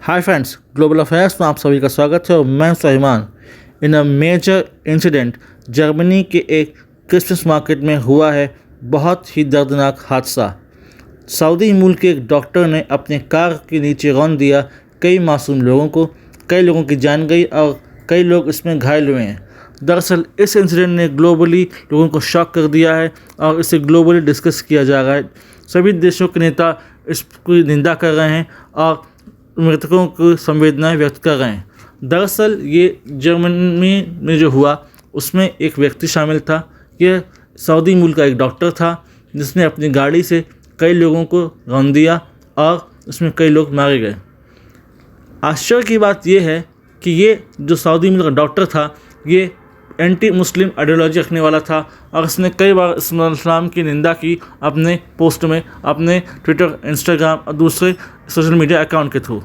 Hi friends, global affairs में आप सभी का स्वागत है और मैं सलमान। इन अ मेजर इंसिडेंट, जर्मनी के एक क्रिसमस मार्केट में हुआ है बहुत ही दर्दनाक हादसा। सऊदी मूल के एक डॉक्टर ने अपने कार के नीचे रौंद दिया कई मासूम लोगों को। कई लोगों की जान गई और कई लोग इसमें घायल हुए हैं। दरअसल इस इंसिडेंट ने ग्लोबली लोगों को शॉक कर दिया है और इसे ग्लोबली डिस्कस किया जा रहा है। सभी देशों के नेता इसकी निंदा कर रहे हैं और मृतकों की संवेदनाएं व्यक्त कर रहे हैं। दरअसल ये जर्मनी में जो हुआ उसमें एक व्यक्ति शामिल था। यह सऊदी मूल का एक डॉक्टर था जिसने अपनी गाड़ी से कई लोगों को रौंद दिया और उसमें कई लोग मारे गए। आश्चर्य की बात यह है कि ये जो सऊदी मूल का डॉक्टर था ये एंटी मुस्लिम आइडियोलॉजी रखने वाला था और इसने कई बार इस्लाम की निंदा की अपने पोस्ट में, अपने ट्विटर, इंस्टाग्राम और दूसरे सोशल मीडिया अकाउंट के थ्रू।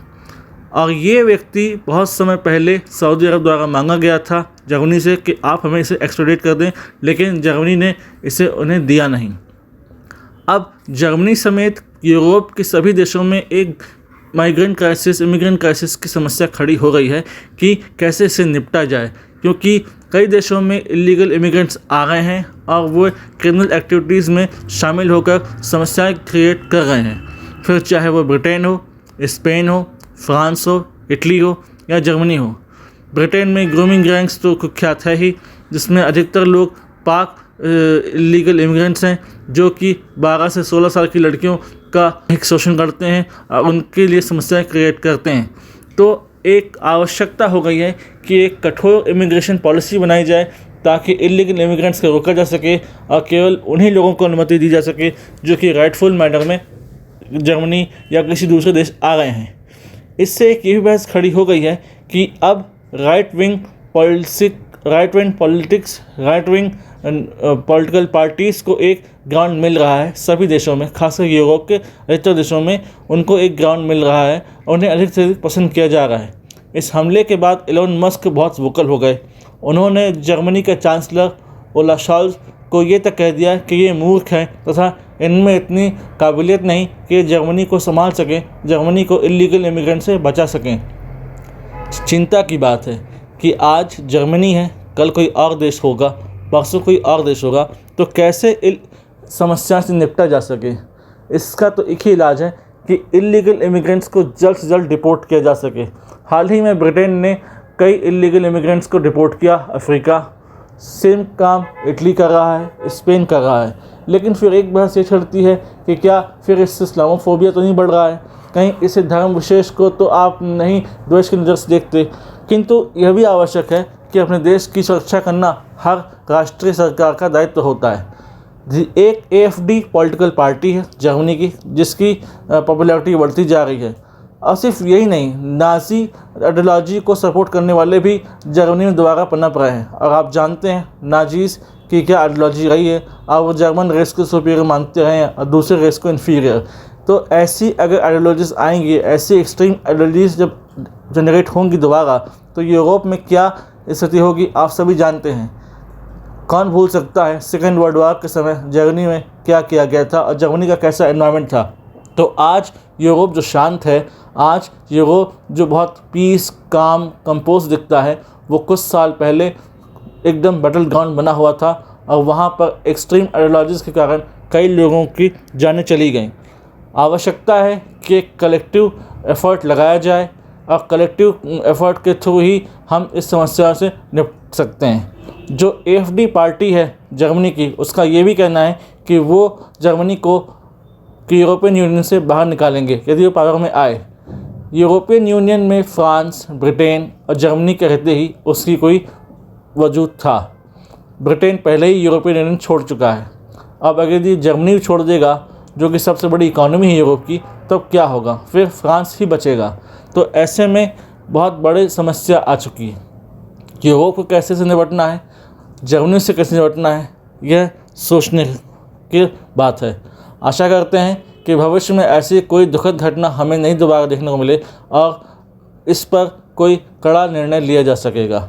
और ये व्यक्ति बहुत समय पहले सऊदी अरब द्वारा मांगा गया था जर्मनी से कि आप हमें इसे एक्स्ट्राडिट कर दें, लेकिन जर्मनी ने इसे उन्हें दिया नहीं। अब जर्मनी समेत यूरोप के सभी देशों में एक माइग्रेंट क्राइसिस, इमिग्रेंट क्राइसिस की समस्या खड़ी हो गई है कि कैसे इसे निपटा जाए, क्योंकि कई देशों में इलीगल इमिग्रेंट्स आ गए हैं और वो क्रिमिनल एक्टिविटीज़ में शामिल होकर समस्याएं क्रिएट कर रहे हैं। फिर चाहे वो ब्रिटेन हो, स्पेन हो, फ्रांस हो, इटली हो या जर्मनी हो। ब्रिटेन में ग्रूमिंग गैंग्स तो कुख्यात है ही, जिसमें अधिकतर लोग पाक इलीगल इमिग्रेंट्स हैं जो कि 12 से 16 साल की लड़कियों का शोषण करते हैं और उनके लिए समस्याएं क्रिएट करते हैं। तो एक आवश्यकता हो गई है कि एक कठोर इमिग्रेशन पॉलिसी बनाई जाए ताकि इलीगल इमिग्रेंट्स को रोका जा सके और केवल उन्हीं लोगों को अनुमति दी जा सके जो कि राइटफुल मैनर में जर्मनी या किसी दूसरे देश आ गए हैं। इससे एक ये भी बहस खड़ी हो गई है कि अब राइट विंग पॉलिटिकल पार्टीज़ को एक ग्राउंड मिल रहा है सभी देशों में, खासकर यूरोप के अधिकतर देशों में उनको एक ग्राउंड मिल रहा है और उन्हें अधिक से अधिक पसंद किया जा रहा है। इस हमले के बाद एलोन मस्क बहुत वोकल हो गए। उन्होंने जर्मनी के चांसलर ओलाफ शॉल्ज़ को ये तक कह दिया कि ये मूर्ख हैं तथा इनमें इतनी काबिलियत नहीं कि जर्मनी को संभाल सकें, जर्मनी को इलीगल इमिग्रेंट से बचा सकें। चिंता की बात है कि आज जर्मनी है, कल कोई और देश होगा, परसों कोई और देश होगा, तो कैसे इस समस्या से निपटा जा सके। इसका तो एक ही इलाज है कि इलीगल इमिग्रेंट्स को जल्द से जल्द डिपोर्ट किया जा सके। हाल ही में ब्रिटेन ने कई इलीगल इमिग्रेंट्स को डिपोर्ट किया अफ्रीका। सेम काम इटली कर रहा है, स्पेन कर रहा है। लेकिन फिर एक बहस ये चलती है कि क्या फिर इससे इस्लामोफोबिया तो नहीं बढ़ रहा है, कहीं इसे धर्म विशेष को तो आप नहीं द्वेष की नज़र से देखते। किंतु यह भी आवश्यक है कि अपने देश की सुरक्षा करना हर राष्ट्रीय सरकार का दायित्व होता है। एक AfD पॉलिटिकल पार्टी है जर्मनी की जिसकी पॉपुलैरिटी बढ़ती जा रही है। और सिर्फ यही नहीं, नाज़ी आइडियोलॉजी को सपोर्ट करने वाले भी जर्मनी में दोबारा पनप रहे हैं। और आप जानते हैं नाज़ीज़ की क्या आइडियोलॉजी रही है और वो जर्मन रेस को सुपीरियर मानते रहे हैं और दूसरे रेस को इन्फीरियर। तो ऐसी अगर आइडियोलॉजीज़ आएंगी, ऐसी एक्सट्रीम आइडियोलॉजीज़ जब जनरेट होंगी दोबारा, तो यूरोप में क्या स्थिति होगी आप सभी जानते हैं। कौन भूल सकता है सेकेंड वर्ल्ड वॉर के समय जर्मनी में क्या किया गया था और जर्मनी का कैसा एनवायरनमेंट था। तो आज यूरोप जो शांत है, आज यूरोप जो बहुत पीस, काम, कंपोज दिखता है, वो कुछ साल पहले एकदम बैटल ग्राउंड बना हुआ था और वहाँ पर एक्सट्रीम आइडियोलॉजीज़ के कारण कई लोगों की जानें चली गईं। आवश्यकता है कि कलेक्टिव एफर्ट लगाया जाए और कलेक्टिव एफर्ट के थ्रू ही हम इस समस्या से निपट सकते हैं। जो AfD पार्टी है जर्मनी की, उसका ये भी कहना है कि वो जर्मनी को यूरोपियन यूनियन से बाहर निकालेंगे यदि वो पावर में आए। यूरोपियन यूनियन में फ्रांस, ब्रिटेन और जर्मनी के रहते ही उसकी कोई वजूद था। ब्रिटेन पहले ही यूरोपियन यूनियन छोड़ चुका है। अब अगर यदि जर्मनी छोड़ देगा जो कि सबसे बड़ी इकॉनमी है यूरोप की, तब क्या होगा? फिर फ्रांस ही बचेगा। तो ऐसे में बहुत बड़ी समस्या आ चुकी है। यूरोप को कैसे से निपटना है, जर्मनी से कैसे निपटना है, यह सोचने की बात है। आशा करते हैं कि भविष्य में ऐसी कोई दुखद घटना हमें नहीं दोबारा देखने को मिले और इस पर कोई कड़ा निर्णय लिया जा सकेगा।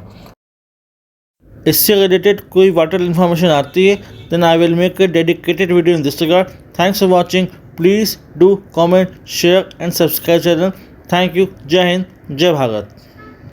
इससे रिलेटेड कोई वाइटल इन्फॉर्मेशन आती है then I will make a dedicated video in this regard. Thanks for watching. Please do comment, share and subscribe channel thank you. जय हिंद, जय भारत।